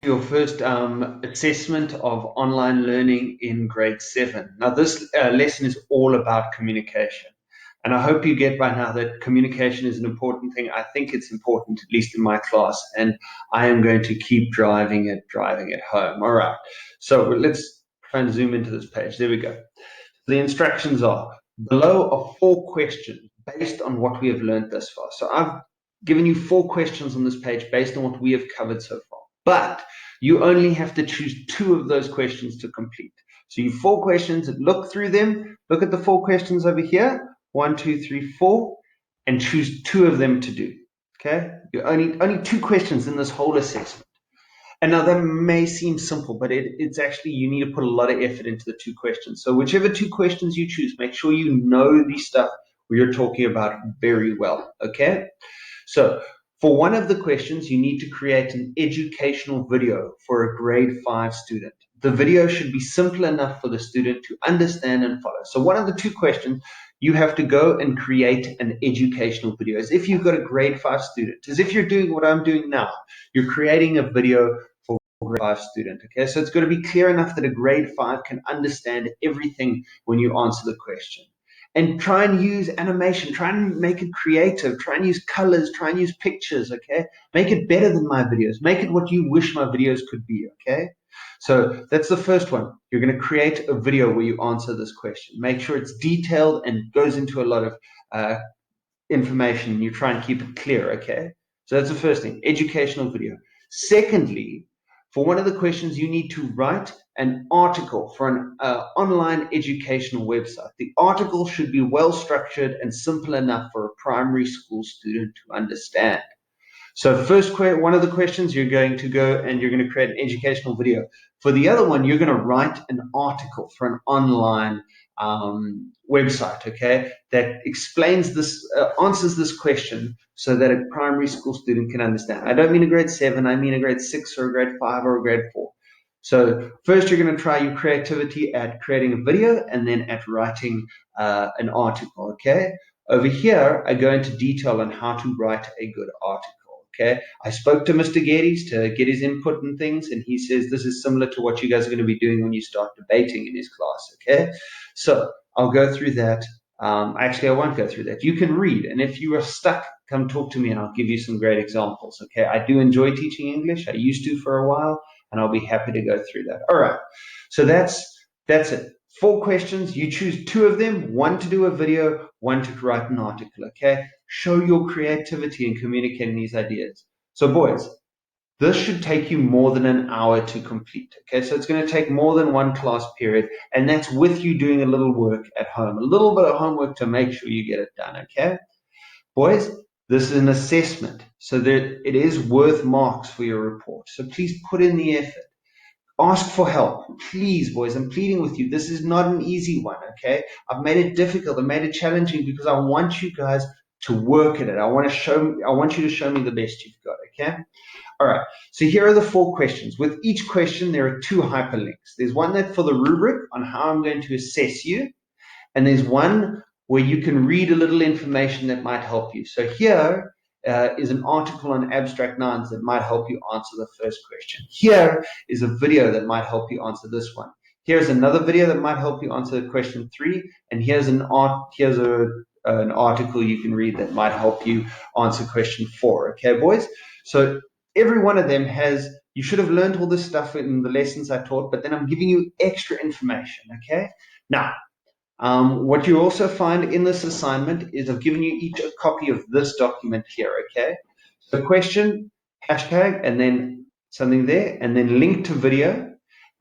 Your first assessment of online learning in grade 7. Now, this lesson is all about communication. And I hope you get by now that communication is an important thing. I think it's important, at least in my class, and I am going to keep driving it home. All right. So let's try and zoom into this page. There we go. The instructions are below are 4 questions based on what we have learned thus far. So I've given you 4 questions on this page based on what we have covered so far. But you only have to choose 2 of those questions to complete. So you 4 questions, look through them, look at the 4 questions over here, 1, 2, 3, 4, and choose 2 of them to do. Okay? You only 2 questions in this whole assessment. And now that may seem simple, but it's actually, you need to put a lot of effort into the 2 questions. So whichever 2 questions you choose, make sure you know the stuff we're talking about very well. Okay? So for one of the questions, you need to create an educational video for a grade 5 student. The video should be simple enough for the student to understand and follow. So one of the 2 questions, you have to go and create an educational video as if you've got a grade 5 student, as if you're doing what I'm doing now. You're creating a video for a grade 5 student. Okay, so it's got to be clear enough that a grade 5 can understand everything when you answer the question. And try and use animation, try and make it creative, try and use colors, try and use pictures, okay? Make it better than my videos. Make it what you wish my videos could be, okay? So that's the first one. You're going to create a video where you answer this question. Make sure it's detailed and goes into a lot of information. You try and keep it clear, okay? So that's the first thing, educational video. Secondly, for one of the questions, you need to write an article for an online educational website. The article should be well structured and simple enough for a primary school student to understand. So first, one of the questions, you're going to go and you're going to create an educational video. For the other one, you're going to write an article for an online website, okay, that explains this, answers this question so that a primary school student can understand. I don't mean a grade 7, I mean a grade 6 or a grade 5 or a grade 4. So first you're going to try your creativity at creating a video and then at writing an article, okay? Over here, I go into detail on how to write a good article. Okay, I spoke to Mr. Geddes to get his input and things, and he says this is similar to what you guys are going to be doing when you start debating in his class. Okay, so I'll go through that. Actually, I won't go through that. You can read, and if you are stuck, come talk to me, and I'll give you some great examples. Okay, I do enjoy teaching English. I used to for a while, and I'll be happy to go through that. All right, so that's it. 4 questions. You choose 2 of them. One to do a video, one to write an article. Okay, show your creativity in communicating these ideas. So boys, this should take you more than an hour to complete. Okay, so it's going to take more than one class period, and that's with you doing a little work at home, a little bit of homework to make sure you get it done. Okay, boys, this is an assessment, so that it is worth marks for your report. So please put in the effort. Ask for help. Please, boys, I'm pleading with you. This is not an easy one, okay? I've made it difficult. I've made it challenging because I want you guys to work at it. I want you to show me the best you've got, okay? All right. So here are the 4 questions. With each question, there are 2 hyperlinks. There's one that for the rubric on how I'm going to assess you, and there's one where you can read a little information that might help you. So here is an article on abstract nouns that might help you answer the first question. Here is a video that might help you answer this one. Here's another video that might help you answer question 3, and here's an article you can read that might help you answer question 4. Okay, boys? So every one of them has, you should have learned all this stuff in the lessons I taught, but then I'm giving you extra information, okay? Now, what you also find in this assignment is I've given you each a copy of this document here, okay? So question, hashtag, and then something there, and then link to video.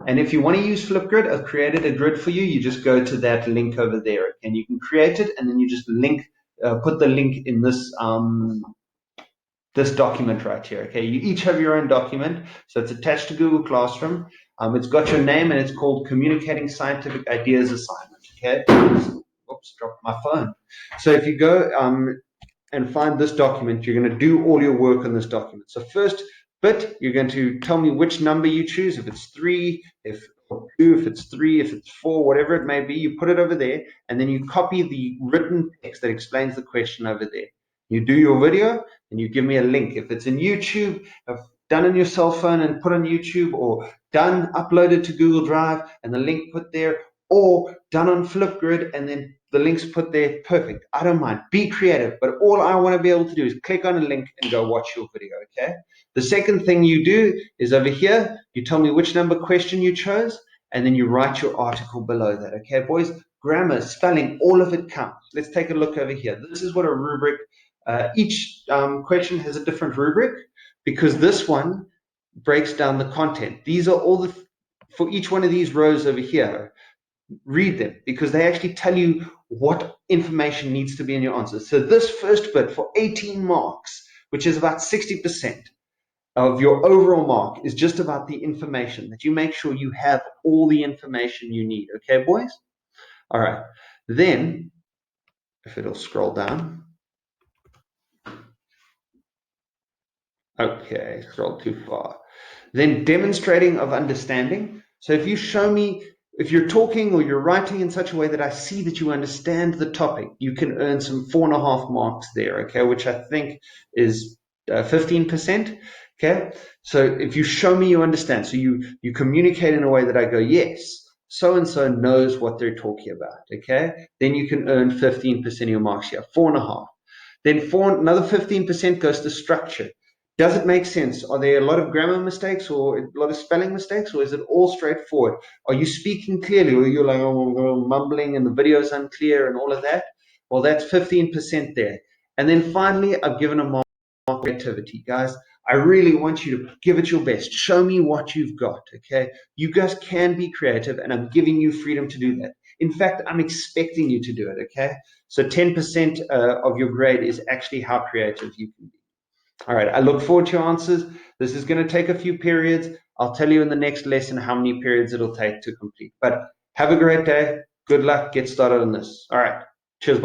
And if you want to use Flipgrid, I've created a grid for you. You just go to that link over there, and you can create it, and then you just put the link in this document right here, okay? You each have your own document, so it's attached to Google Classroom. It's got your name, and it's called Communicating Scientific Ideas Assignment, okay? Oops, dropped my phone. So if you go and find this document, you're going to do all your work on this document. So first bit, you're going to tell me which number you choose, if it's 3, if 2, if it's 3, if it's 4, whatever it may be, you put it over there, and then you copy the written text that explains the question over there. You do your video, and you give me a link. If it's in YouTube, done on your cell phone and put on YouTube, or done uploaded to Google Drive and the link put there, or done on Flipgrid and then the link's put there. Perfect. I don't mind. Be creative. But all I want to be able to do is click on a link and go watch your video, okay? The second thing you do is over here, you tell me which number question you chose, and then you write your article below that, okay, boys? Grammar, spelling, all of it counts. Let's take a look over here. This is what a rubric, each question has a different rubric, because this one breaks down the content. These are all the, for each one of these rows over here, read them, because they actually tell you what information needs to be in your answers. So this first bit for 18 marks, which is about 60% of your overall mark, is just about the information, that you make sure you have all the information you need. Okay, boys? All right. Then, if it'll scroll down. Okay, scroll too far. Then demonstrating of understanding. So if you show me, if you're talking or you're writing in such a way that I see that you understand the topic, you can earn some 4.5 marks there, okay, which I think is 15%. Okay, so if you show me you understand, so you communicate in a way that I go, yes, so and so knows what they're talking about, okay, then you can earn 15% of your marks here, 4.5. Then another 15% goes to structure. Does it make sense? Are there a lot of grammar mistakes or a lot of spelling mistakes, or is it all straightforward? Are you speaking clearly, or you're like mumbling and the video is unclear and all of that? Well, that's 15% there. And then finally, I've given a mark for creativity. Guys, I really want you to give it your best. Show me what you've got, okay? You guys can be creative, and I'm giving you freedom to do that. In fact, I'm expecting you to do it, okay? So 10% of your grade is actually how creative you can be. All right, I look forward to your answers. This is going to take a few periods. I'll tell you in the next lesson how many periods it'll take to complete. But have a great day. Good luck. Get started on this. All right.